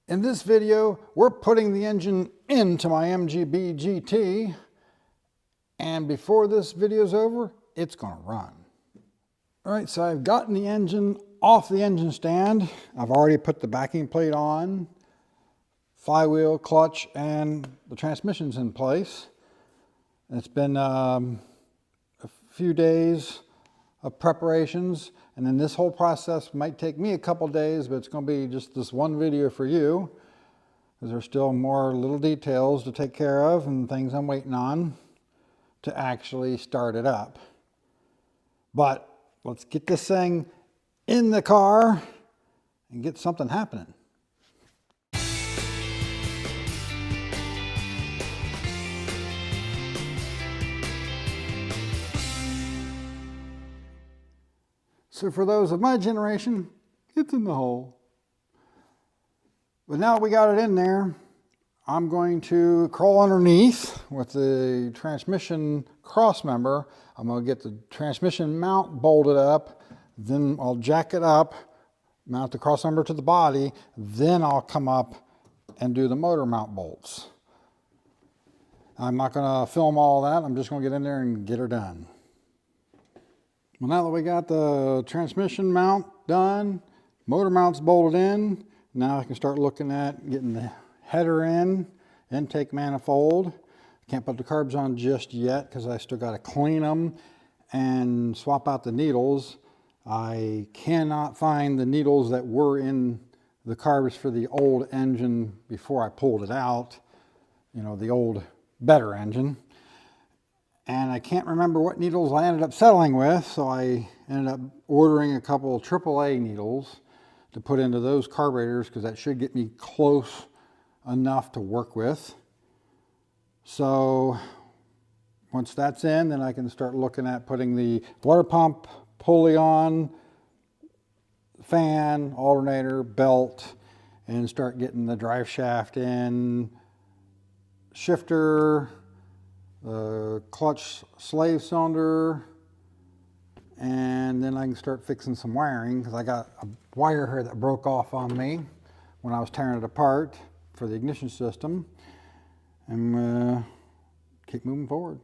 In this video, we're putting the engine into my MGBGT, and before this video's over, it's gonna run. All right, so I've gotten the engine off the engine stand. I've already put the backing plate on, flywheel, clutch, and the transmission's in place. It's been a few days of preparations, and then this whole process might take me a couple days, but it's going to be just this one video for you, because there's still more little details to take care of and things I'm waiting on to actually start it up. But let's get this thing in the car and get something happening. So for those of my generation, it's in the hole. But now that we got it in there, I'm going to crawl underneath with the transmission cross member. I'm going to get the transmission mount bolted up, then I'll jack it up, mount the cross member to the body, then I'll come up and do the motor mount bolts. I'm not going to film all that. I'm just going to get in there and get her done. Well, now that we got the transmission mount done, motor mount's bolted in, now I can start looking at getting the header in, intake manifold. Can't put the carbs on just yet because I still got to clean them and swap out the needles. I cannot find the needles that were in the carbs for the old engine before I pulled it out, you know, the old better engine. And I can't remember what needles I ended up settling with, so I ended up ordering a couple of AAA needles to put into those carburetors, because that should get me close enough to work with. So once that's in, then I can start looking at putting the water pump, pulley on, fan, alternator, belt, and start getting the drive shaft in, shifter, the clutch slave cylinder, and then I can start fixing some wiring, because I got a wire here that broke off on me when I was tearing it apart for the ignition system, and keep moving forward.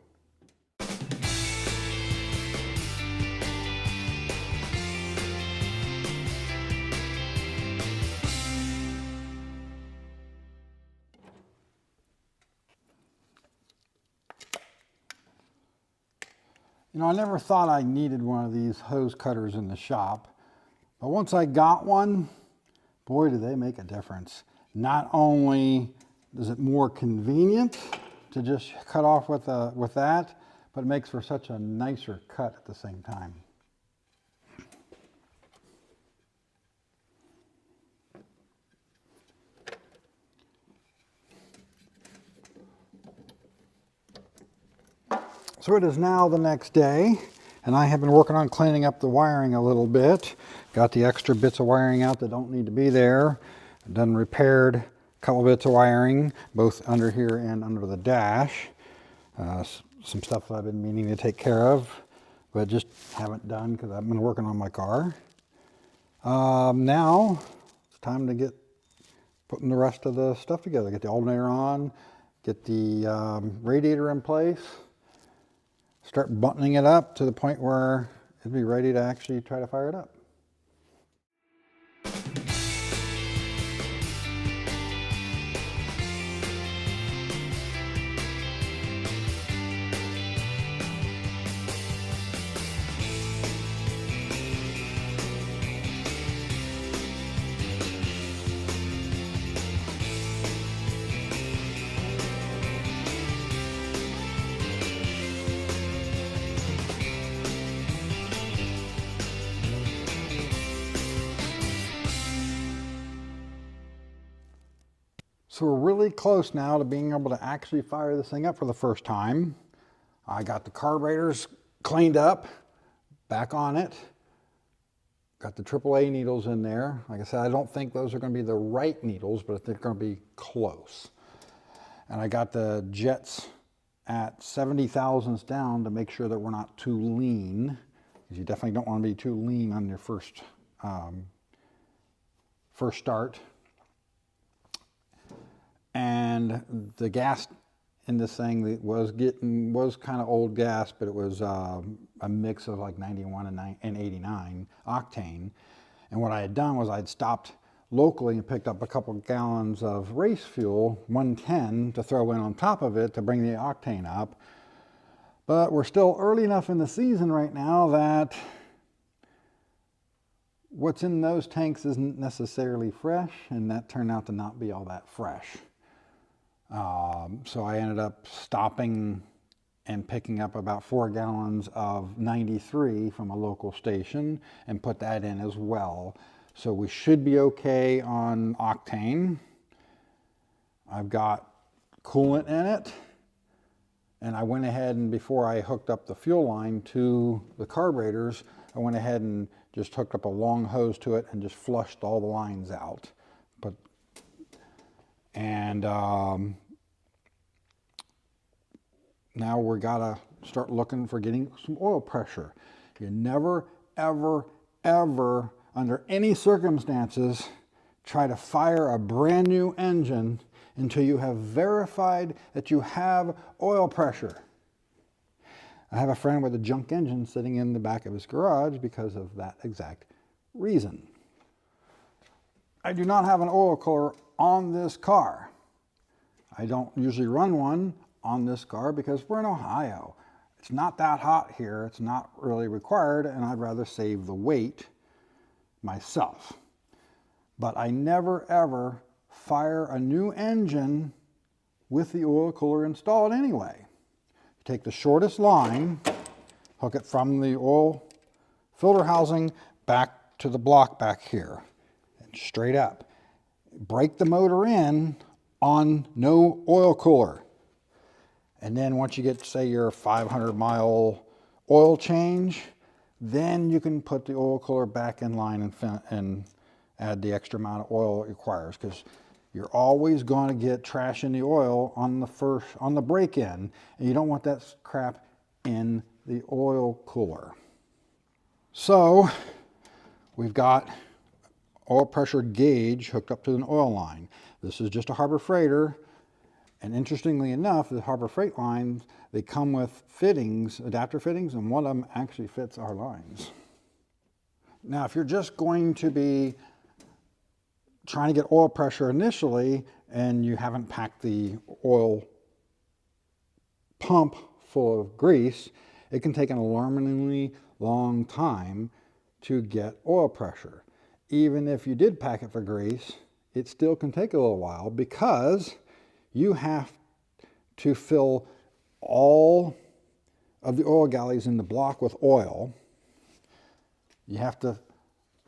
You know, I never thought I needed one of these hose cutters in the shop, but once I got one, boy, do they make a difference. Not only is it more convenient to just cut off with that, but it makes for such a nicer cut at the same time. So it is now the next day, and I have been working on cleaning up the wiring a little bit. Got the extra bits of wiring out that don't need to be there. I've done repaired a couple bits of wiring, both under here and under the dash. Some stuff that I've been meaning to take care of, but just haven't done because I've been working on my car. Now it's time to get putting the rest of the stuff together. Get the alternator on, get the radiator in place, start buttoning it up to the point where it'd be ready to actually try to fire it up. So we're really close now to being able to actually fire this thing up for the first time. I got the carburetors cleaned up, back on it. Got the AAA needles in there. Like I said, I don't think those are going to be the right needles, but they're going to be close. And I got the jets at 70 thousandths down to make sure that we're not too lean, because you definitely don't want to be too lean on your first start. And the gas in this thing that was kind of old gas, but it was a mix of like 91 and 89 octane. And what I had done was I'd stopped locally and picked up a couple gallons of race fuel, 110, to throw in on top of it to bring the octane up. But we're still early enough in the season right now that what's in those tanks isn't necessarily fresh, and that turned out to not be all that fresh. So I ended up stopping and picking up about 4 gallons of 93 from a local station and put that in as well. So we should be okay on octane. I've got coolant in it, and I went ahead and before I hooked up the fuel line to the carburetors, I went ahead and just hooked up a long hose to it and just flushed all the lines out. Now we gotta start looking for getting some oil pressure. You never, ever, ever, under any circumstances, try to fire a brand new engine until you have verified that you have oil pressure. I have a friend with a junk engine sitting in the back of his garage because of that exact reason. I do not have an oil cooler on this car. I don't usually run one on this car because we're in Ohio. It's not that hot here. It's not really required, and I'd rather save the weight myself. But I never ever fire a new engine with the oil cooler installed anyway. You take the shortest line, hook it from the oil filter housing back to the block back here, and straight up. Break the motor in on no oil cooler. And then once you get, say, your 500-mile oil change, then you can put the oil cooler back in line and add the extra amount of oil it requires, because you're always going to get trash in the oil on the break-in, and you don't want that crap in the oil cooler. So we've got oil pressure gauge hooked up to an oil line. This is just a Harbor Freighter. And interestingly enough, the Harbor Freight lines, they come with fittings, adapter fittings, and one of them actually fits our lines. Now, if you're just going to be trying to get oil pressure initially and you haven't packed the oil pump full of grease, it can take an alarmingly long time to get oil pressure. Even if you did pack it for grease, it still can take a little while because you have to fill all of the oil galleys in the block with oil. You have to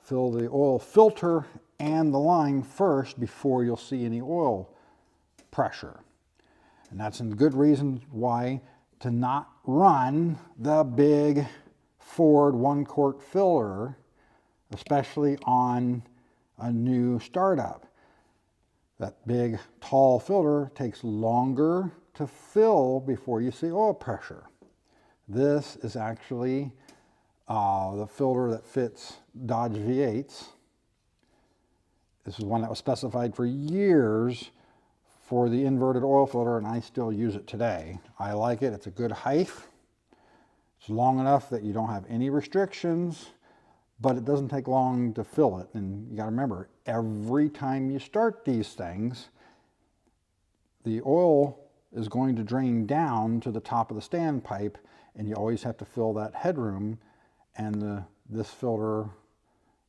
fill the oil filter and the line first before you'll see any oil pressure. And that's a good reason why to not run the big Ford 1-quart filler, especially on a new startup. That big, tall filter takes longer to fill before you see oil pressure. This is actually the filter that fits Dodge V8s. This is one that was specified for years for the inverted oil filter, and I still use it today. I like it. It's a good height. It's long enough that you don't have any restrictions, but it doesn't take long to fill it. And you got to remember, every time you start these things, the oil is going to drain down to the top of the standpipe, and you always have to fill that headroom. And this filter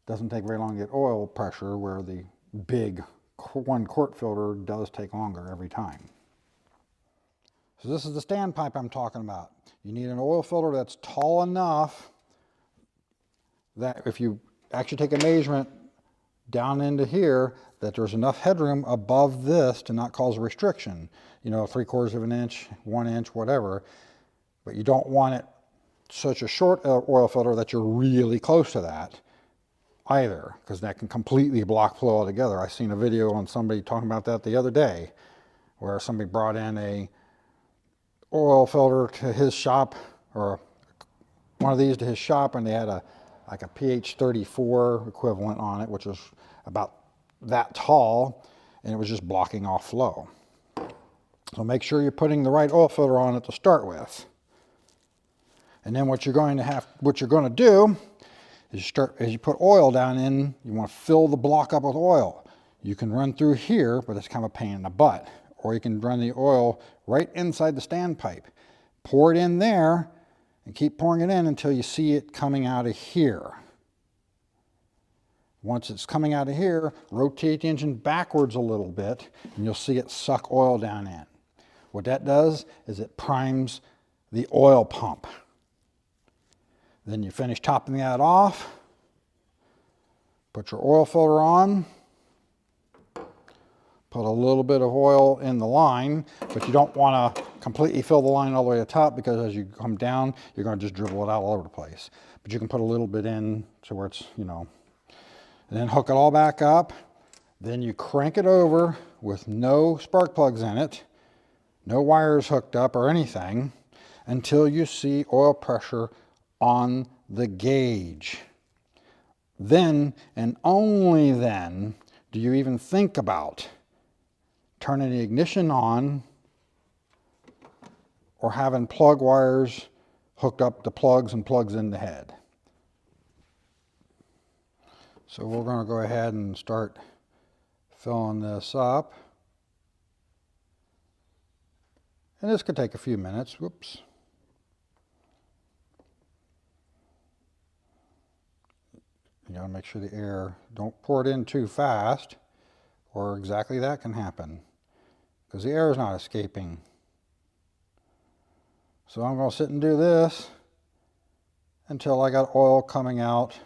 doesn't take very long to get oil pressure, where the big 1-quart filter does take longer every time. So this is the standpipe I'm talking about. You need an oil filter that's tall enough that if you actually take a measurement down into here, that there's enough headroom above this to not cause a restriction. You know, 3/4 of an inch, 1 inch, whatever. But you don't want it such a short oil filter that you're really close to that either, because that can completely block flow altogether. I seen a video on somebody talking about that the other day, where somebody brought in a oil filter to his shop, or one of these to his shop, and they had like a pH 34 equivalent on it, which was about that tall, and it was just blocking off flow. So make sure you're putting the right oil filter on it to start with. And then what you're going to do is as you put oil down in, you want to fill the block up with oil. You can run through here, but it's kind of a pain in the butt. Or you can run the oil right inside the standpipe. Pour it in there and keep pouring it in until you see it coming out of here. Once it's coming out of here, rotate the engine backwards a little bit and you'll see it suck oil down in. What that does is it primes the oil pump. Then you finish topping that off, put your oil filter on, put a little bit of oil in the line, but you don't want to completely fill the line all the way to the top because as you come down, you're going to just dribble it out all over the place. But you can put a little bit in to where it's, you know, and then hook it all back up. Then you crank it over with no spark plugs in it, no wires hooked up or anything, until you see oil pressure on the gauge. Then, and only then, do you even think about turning the ignition on or having plug wires hooked up to plugs and plugs in the head. So we're going to go ahead and start filling this up. And this could take a few minutes. Whoops. You got to make sure the air, don't pour it in too fast or exactly that can happen because the air is not escaping. So I'm going to sit and do this until I got oil coming out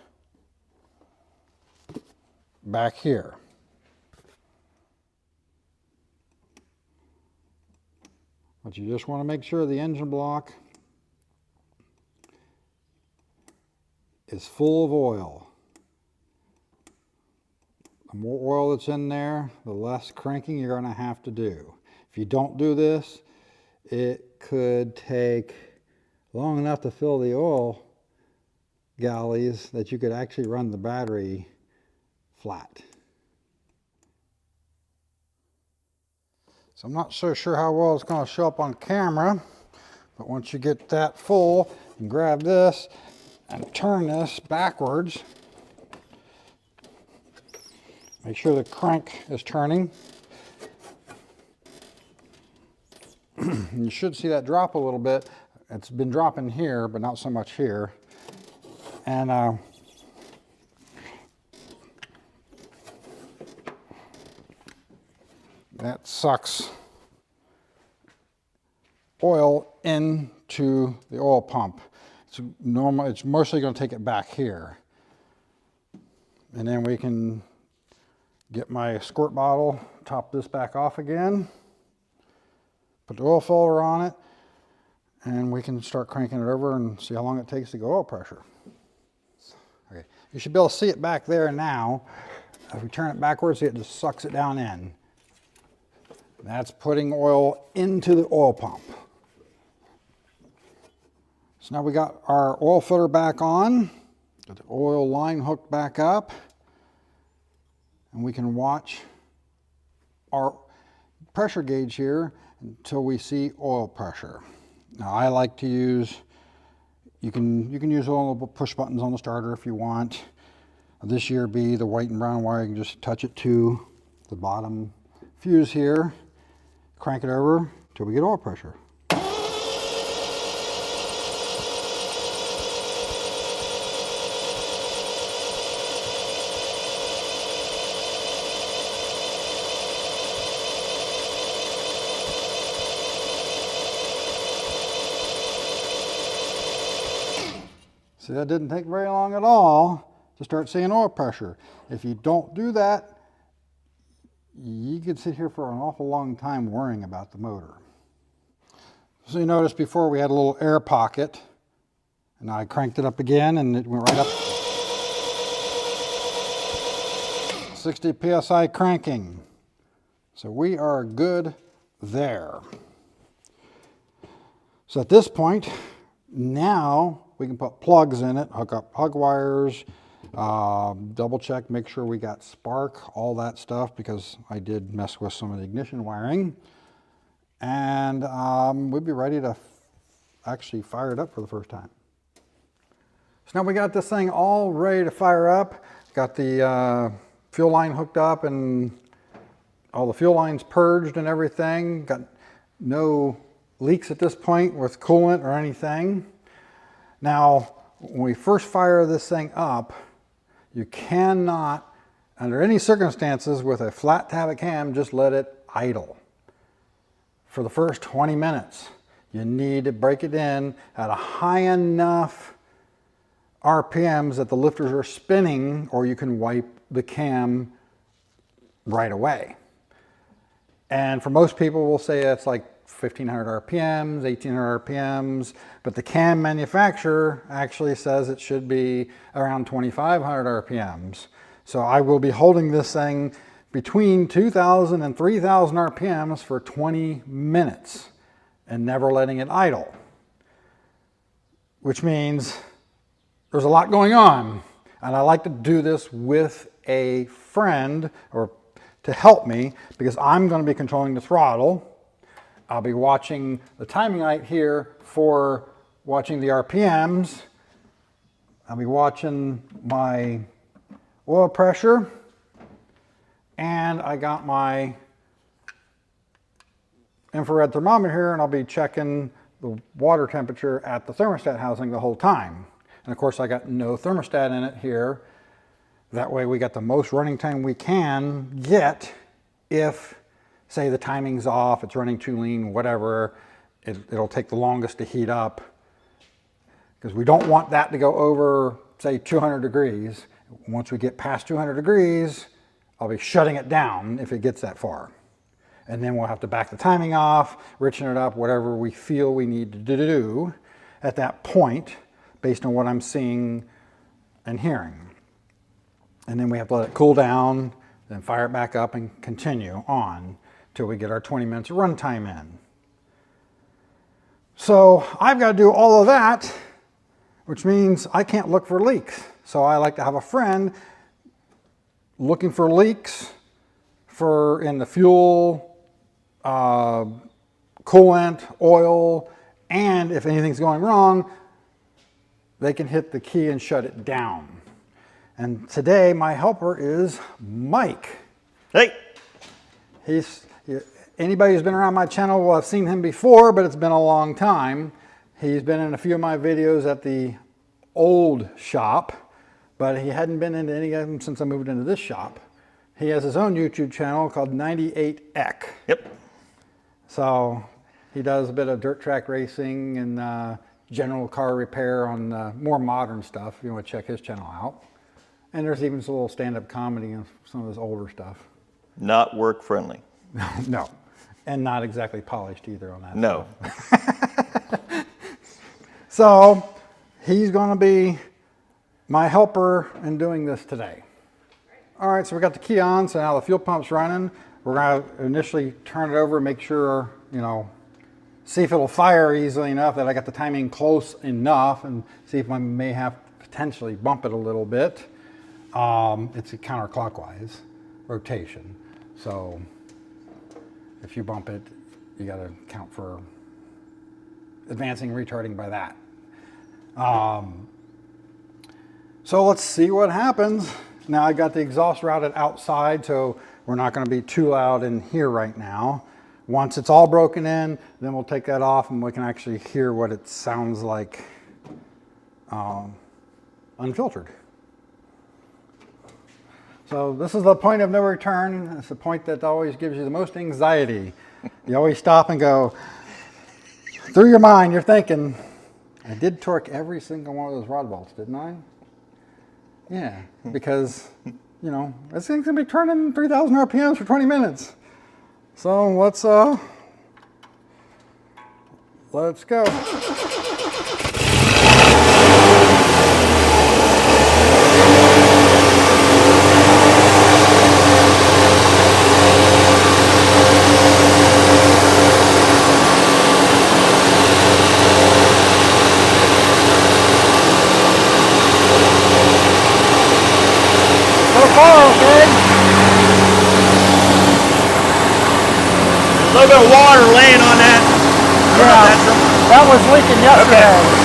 back here. But you just want to make sure the engine block is full of oil. The more oil that's in there, the less cranking you're going to have to do. If you don't do this, it could take long enough to fill the oil galleys that you could actually run the battery flat. So I'm not so sure how well it's going to show up on camera, but once you get that full, you can grab this and turn this backwards. Make sure the crank is turning. You should see that drop a little bit. It's been dropping here, but not so much here. And that sucks oil into the oil pump. It's mostly going to take it back here. And then we can get my squirt bottle, top this back off again, put the oil filter on it, and we can start cranking it over and see how long it takes to go oil pressure. Okay, you should be able to see it back there now. If we turn it backwards, it just sucks it down in. That's putting oil into the oil pump. So now we got our oil filter back on, got the oil line hooked back up, and we can watch our pressure gauge here until we see oil pressure. Now I like to use, you can use all the push buttons on the starter if you want. This year be the white and brown wire, you can just touch it to the bottom fuse here, crank it over until we get oil pressure. See, that didn't take very long at all to start seeing oil pressure. If you don't do that, you could sit here for an awful long time worrying about the motor. So you noticed before we had a little air pocket, and I cranked it up again and it went right up. 60 PSI cranking. So we are good there. So at this point, now we can put plugs in it, hook up plug wires, double check, make sure we got spark, all that stuff, because I did mess with some of the ignition wiring. and we'll be ready to actually fire it up for the first time. So now we got this thing all ready to fire up. Got the fuel line hooked up and all the fuel lines purged and everything. Got no leaks at this point with coolant or anything. Now, when we first fire this thing up, you cannot, under any circumstances with a flat tablet cam, just let it idle. For the first 20 minutes, you need to break it in at a high enough RPMs that the lifters are spinning, or you can wipe the cam right away. And for most people, we'll say it's like 1500 RPMs, 1800 RPMs, but the cam manufacturer actually says it should be around 2500 RPMs. So I will be holding this thing between 2000 and 3000 RPMs for 20 minutes and never letting it idle, which means there's a lot going on. And I like to do this with a friend or to help me, because I'm going to be controlling the throttle. I'll be watching the timing light here for watching the RPMs. I'll be watching my oil pressure, and I got my infrared thermometer here, and I'll be checking the water temperature at the thermostat housing the whole time. And of course I got no thermostat in it here. That way we got the most running time we can get if, say, the timing's off, it's running too lean, whatever, it'll take the longest to heat up, because we don't want that to go over, say, 200 degrees. Once we get past 200 degrees, I'll be shutting it down if it gets that far. And then we'll have to back the timing off, richen it up, whatever we feel we need to do at that point, based on what I'm seeing and hearing. And then we have to let it cool down, then fire it back up and continue on till we get our 20 minutes of run time in. So I've got to do all of that, which means I can't look for leaks. So I like to have a friend looking for leaks in the fuel, coolant, oil, and if anything's going wrong, they can hit the key and shut it down. And today my helper is Mike. Hey! Anybody who's been around my channel will have seen him before, but it's been a long time. He's been in a few of my videos at the old shop, but he hadn't been into any of them since I moved into this shop. He has his own YouTube channel called 98EC. Yep. So he does a bit of dirt track racing and general car repair on more modern stuff, if you want to check his channel out. And there's even some little stand-up comedy and some of his older stuff. Not work friendly. No, and not exactly polished either on that. No. So he's going to be my helper in doing this today. All right, so we got the key on, so now the fuel pump's running. We're going to initially turn it over and make sure, see if it'll fire easily enough that I got the timing close enough, and see if I may have to potentially bump it a little bit. It's a counterclockwise rotation, so if you bump it, you got to count for advancing and retarding by that. So let's see what happens. Now I got the exhaust routed outside, so we're not going to be too loud in here right now. Once it's all broken in, then we'll take that off and we can actually hear what it sounds like unfiltered. So this is the point of no return. It's the point that always gives you the most anxiety. You always stop and go, through your mind, you're thinking, I did torque every single one of those rod bolts, didn't I? Yeah, because, this thing's gonna be turning 3,000 RPMs for 20 minutes. So let's go. Okay. A little bit of water laying on that. I don't know if that's some- that was leaking yesterday.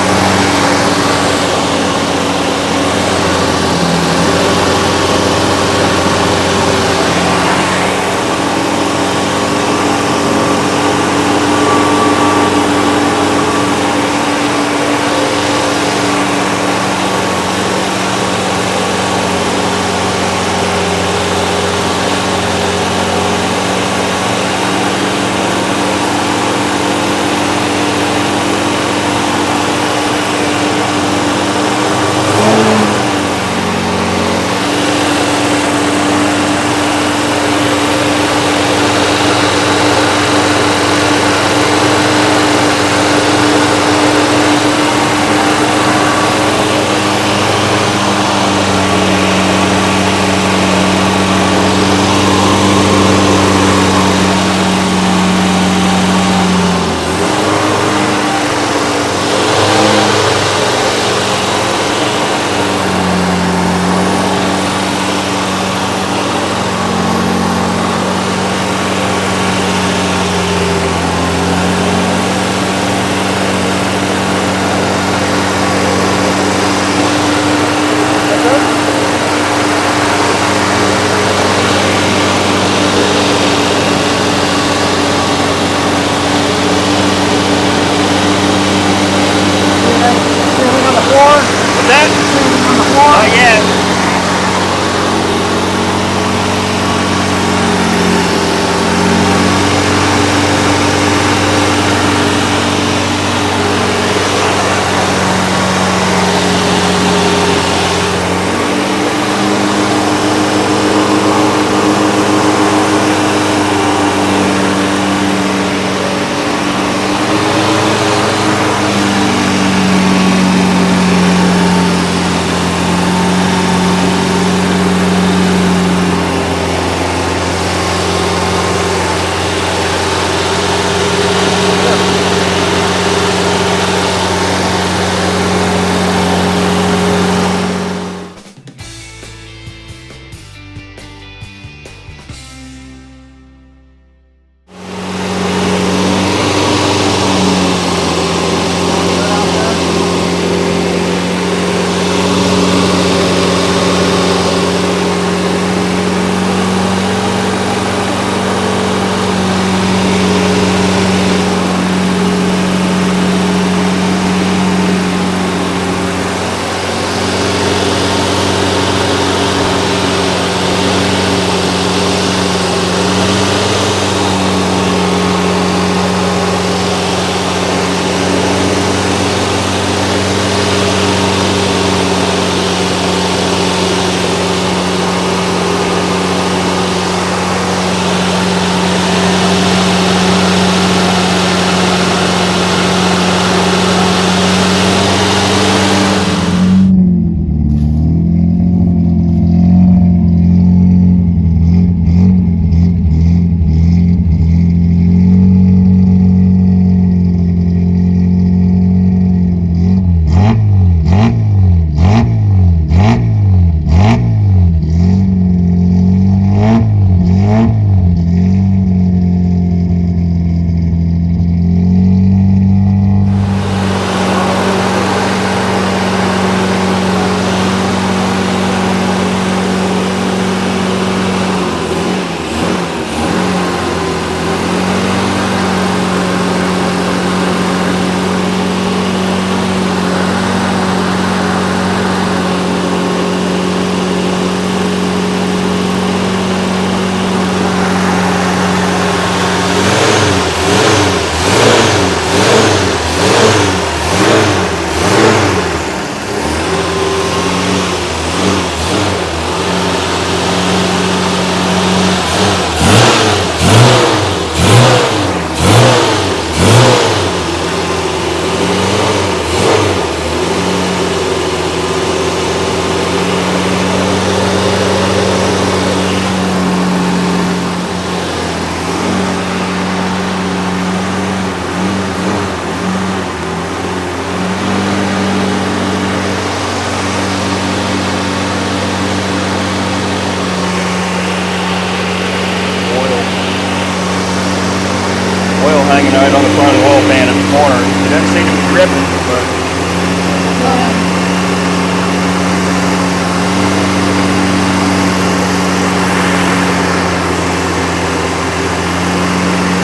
right on the front of the oil pan at the corner. It doesn't seem to be dripping, but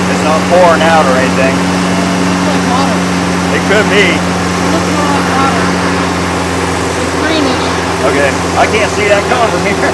it's not pouring out or anything. Looks like water. It could be. Looks more like water. It's greenish. Okay, I can't see that coming from here.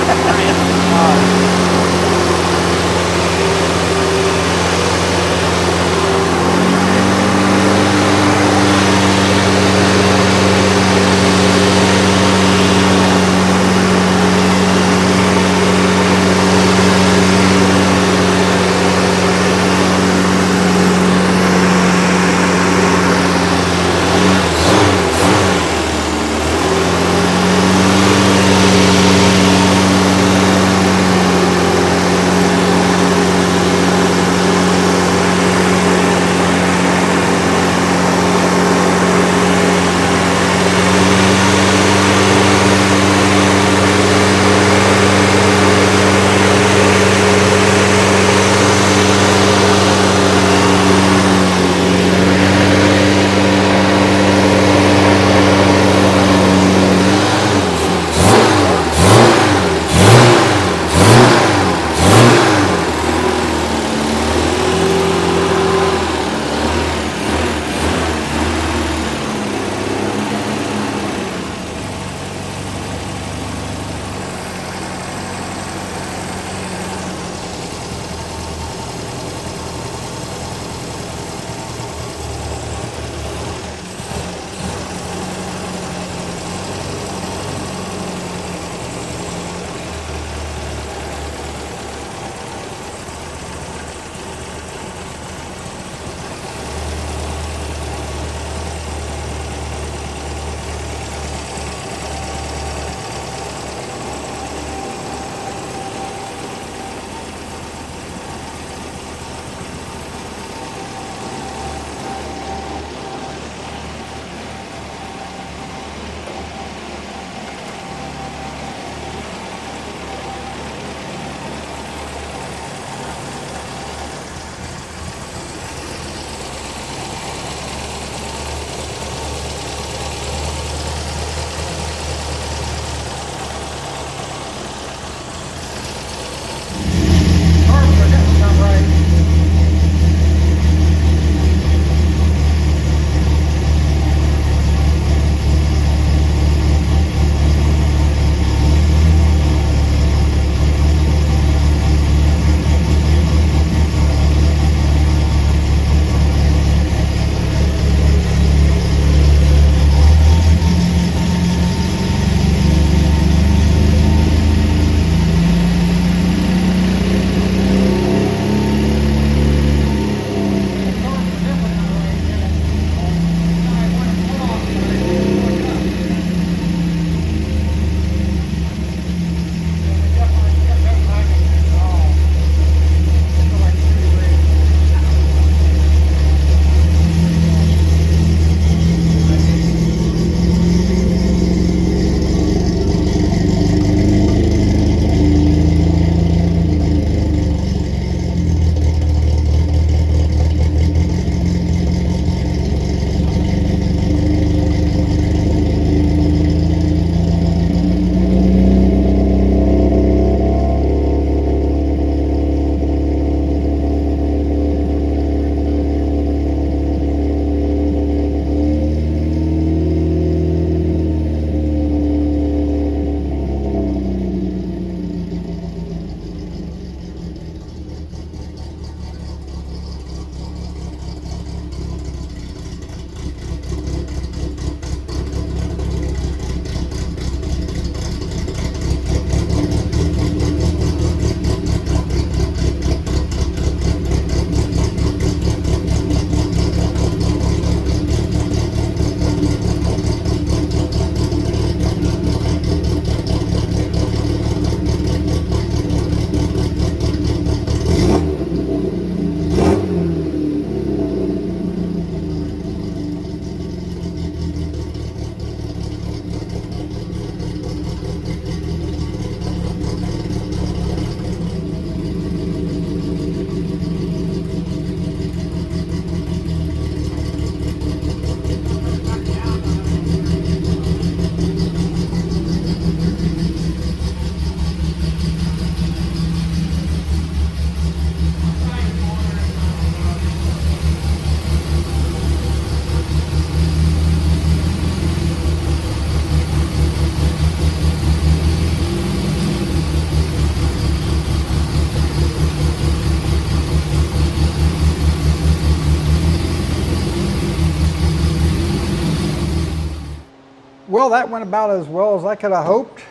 Well, that went about as well as I could have hoped.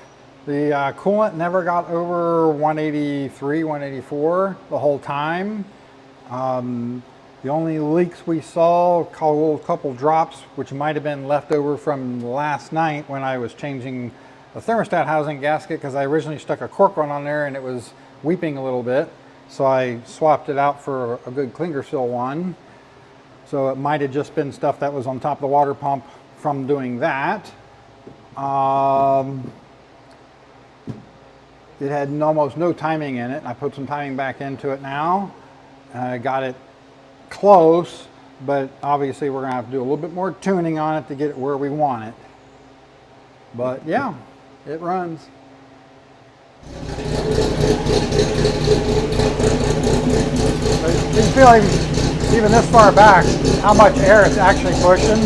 The coolant never got over 183, 184 the whole time. The only leaks we saw, a couple drops, which might have been left over from last night when I was changing the thermostat housing gasket, because I originally stuck a cork on there and it was weeping a little bit. So I swapped it out for a good clinker seal one. So it might have just been stuff that was on top of the water pump from doing that. It had almost no timing in it. I put some timing back into it now. I got it close, but obviously we're gonna have to do a little bit more tuning on it to get it where we want it. But yeah, it runs. But you can feel even this far back how much air it's actually pushing.